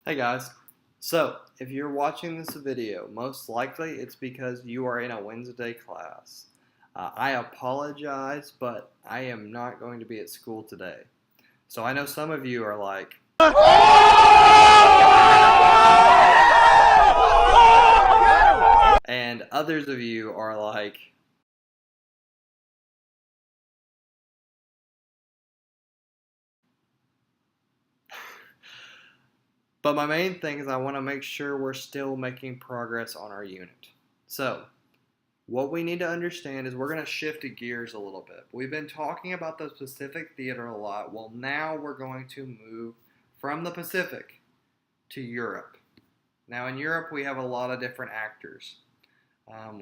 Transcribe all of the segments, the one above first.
Hey guys, so if you're watching this video, most likely it's because you are in a Wednesday class. I apologize, but I am not going to be at school today. So I know some of you are like, and others of you are like, but my main thing is I want to make sure we're still making progress on our unit. So what we need to understand is we're going to shift gears a little bit. We've been talking about the Pacific Theater a lot. Well, now we're going to move from the Pacific to Europe. Now, in Europe, we have a lot of different actors.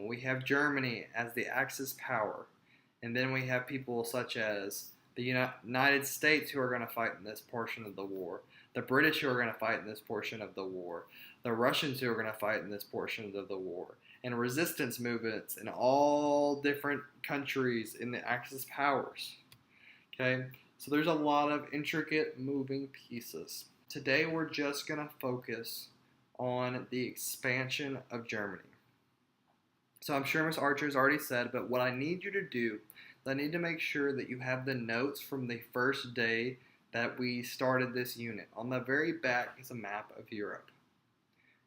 We have Germany as the Axis power, and then we have people such as the United States who are going to fight in this portion of the war, the British who are going to fight in this portion of the war, the Russians who are going to fight in this portion of the war, and resistance movements in all different countries in the Axis powers. Okay, so there's a lot of intricate moving pieces. Today we're just going to focus on the expansion of Germany. So I'm sure Ms. Archer's already said, but what I need you to do, I need to make sure that you have the notes from the first day that we started this unit. On the very back is a map of Europe.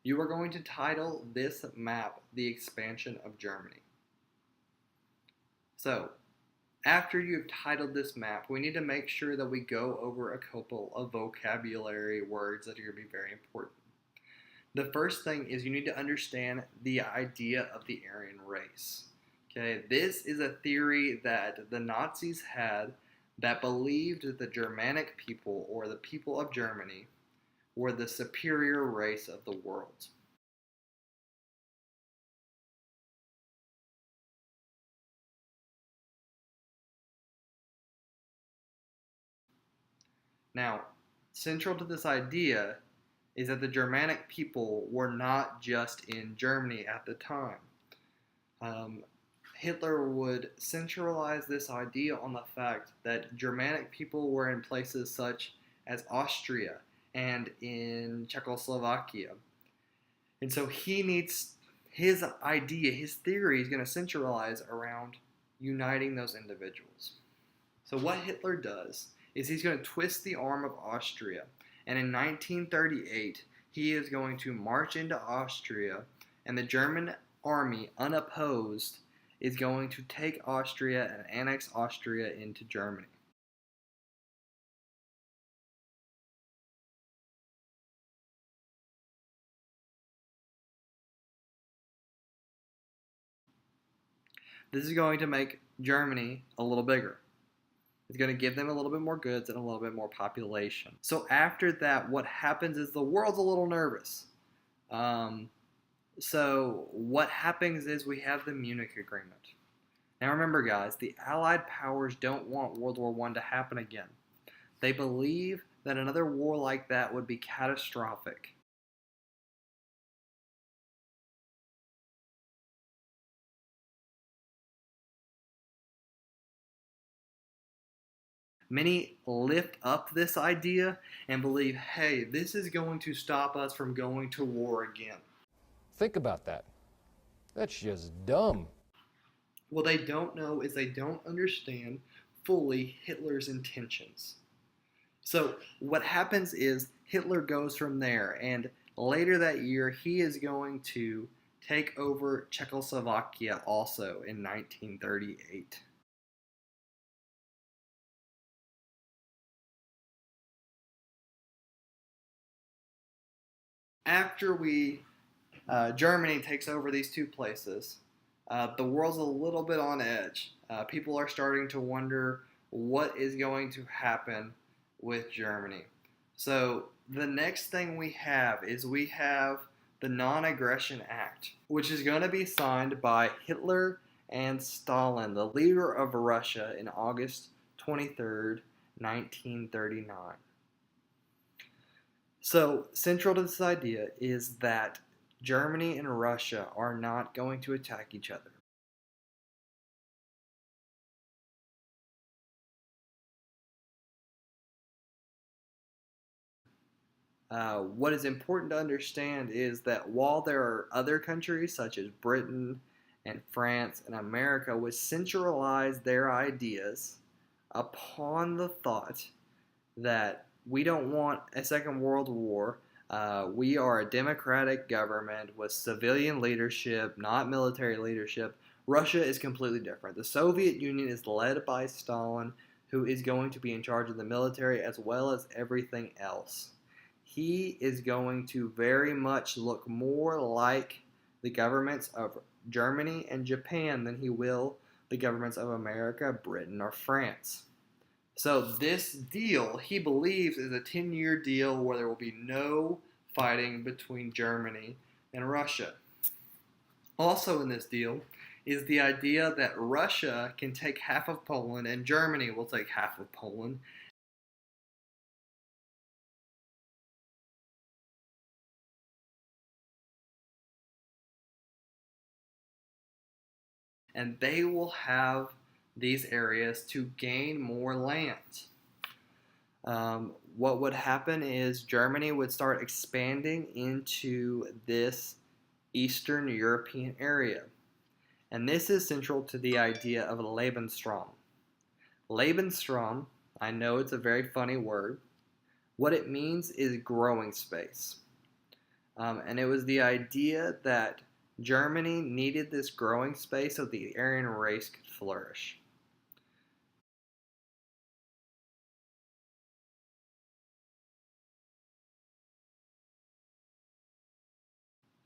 You are going to title this map the expansion of Germany. So, after you've titled this map, we need to make sure that we go over a couple of vocabulary words that are going to be very important. The first thing is you need to understand the idea of the Aryan race. Okay, this is a theory that the Nazis had that believed that the Germanic people, or the people of Germany, were the superior race of the world. Now, central to this idea is that the Germanic people were not just in Germany at the time. Hitler would centralize this idea on the fact that Germanic people were in places such as Austria and in Czechoslovakia. And so he needs his idea, his theory is going to centralize around uniting those individuals. So what Hitler does is he's going to twist the arm of Austria. And in 1938, he is going to march into Austria, and the German army, unopposed, is going to take Austria and annex Austria into Germany. This is going to make Germany a little bigger. It's going to give them a little bit more goods and a little bit more population. So after that, what happens is the world's a little nervous. So what happens is we have the Munich Agreement. Now remember, guys, the Allied powers don't want World War I to happen again. They believe that another war like that would be catastrophic. Many lift up this idea and believe, hey, this is going to stop us from going to war again. Think about that. That's just dumb. What they don't know is they don't understand fully Hitler's intentions. So what happens is Hitler goes from there, and later that year he is going to take over Czechoslovakia also in 1938. After Germany takes over these two places, the world's a little bit on edge. People are starting to wonder what is going to happen with Germany. So the next thing we have is we have the Non-Aggression Act, which is going to be signed by Hitler and Stalin, the leader of Russia, in August 23rd, 1939. So central to this idea is that Germany and Russia are not going to attack each other. What is important to understand is that while there are other countries such as Britain and France and America which centralize their ideas upon the thought that we don't want a second world war. We are a democratic government with civilian leadership, not military leadership. Russia is completely different. The Soviet Union is led by Stalin, who is going to be in charge of the military as well as everything else. He is going to very much look more like the governments of Germany and Japan than he will the governments of America, Britain, or France. So this deal, he believes, is a 10-year deal where there will be no fighting between Germany and Russia. Also in this deal is the idea that Russia can take half of Poland and Germany will take half of Poland. And they will have these areas to gain more land. What would happen is Germany would start expanding into this Eastern European area. And this is central to the idea of Lebensraum. Lebensraum, I know it's a very funny word. What it means is growing space. And it was the idea that Germany needed this growing space so the Aryan race could flourish.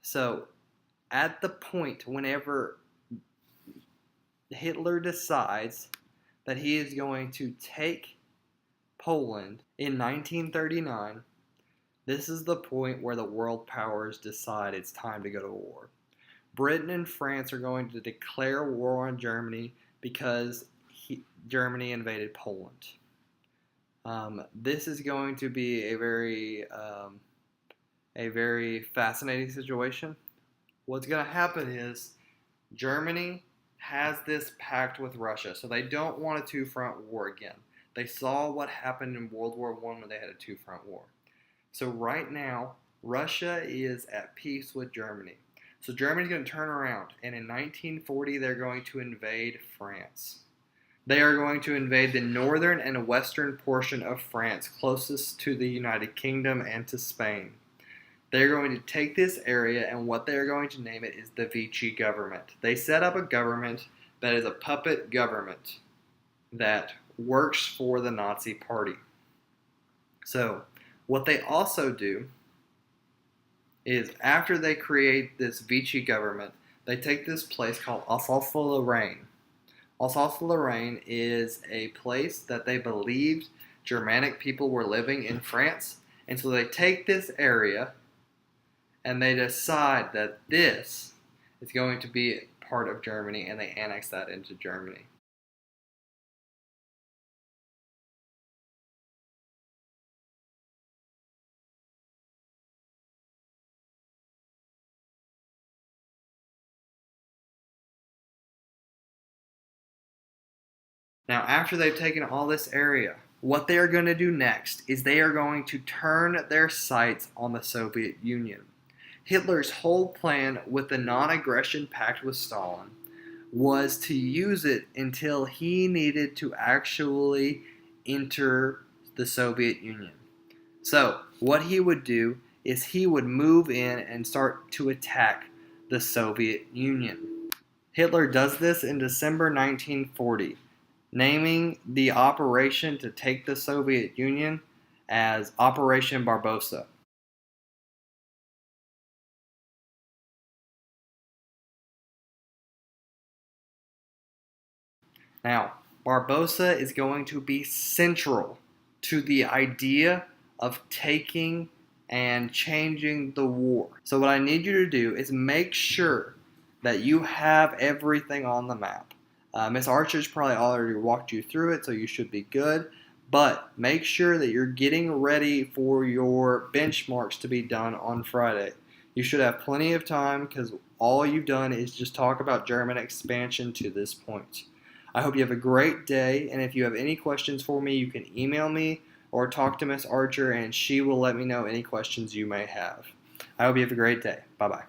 So, at the point whenever Hitler decides that he is going to take Poland in 1939, this is the point where the world powers decide it's time to go to war. Britain and France are going to declare war on Germany because Germany invaded Poland. This is going to be a very fascinating situation. What's going to happen is Germany has this pact with Russia, so they don't want a two-front war again. They saw what happened in World War I when they had a two-front war. So right now, Russia is at peace with Germany. So Germany's going to turn around, and in 1940, they're going to invade France. They are going to invade the northern and western portion of France, closest to the United Kingdom and to Spain. They're going to take this area, and what they're going to name it is the Vichy government. They set up a government that is a puppet government that works for the Nazi Party. So, what they also do is after they create this Vichy government, they take this place called Alsace-Lorraine. Alsace-Lorraine is a place that they believed Germanic people were living in France, and so they take this area and they decide that this is going to be part of Germany, and they annex that into Germany. Now, after they've taken all this area, what they are going to do next is they are going to turn their sights on the Soviet Union. Hitler's whole plan with the non-aggression pact with Stalin was to use it until he needed to actually enter the Soviet Union. So, what he would do is he would move in and start to attack the Soviet Union. Hitler does this in December 1940, naming the operation to take the Soviet Union as Operation Barbarossa. Now, Barbarossa is going to be central to the idea of taking and changing the war. So what I need you to do is make sure that you have everything on the map. Miss Archer's probably already walked you through it, so you should be good. But make sure that you're getting ready for your benchmarks to be done on Friday. You should have plenty of time because all you've done is just talk about German expansion to this point. I hope you have a great day, and if you have any questions for me, you can email me or talk to Miss Archer, and she will let me know any questions you may have. I hope you have a great day. Bye bye.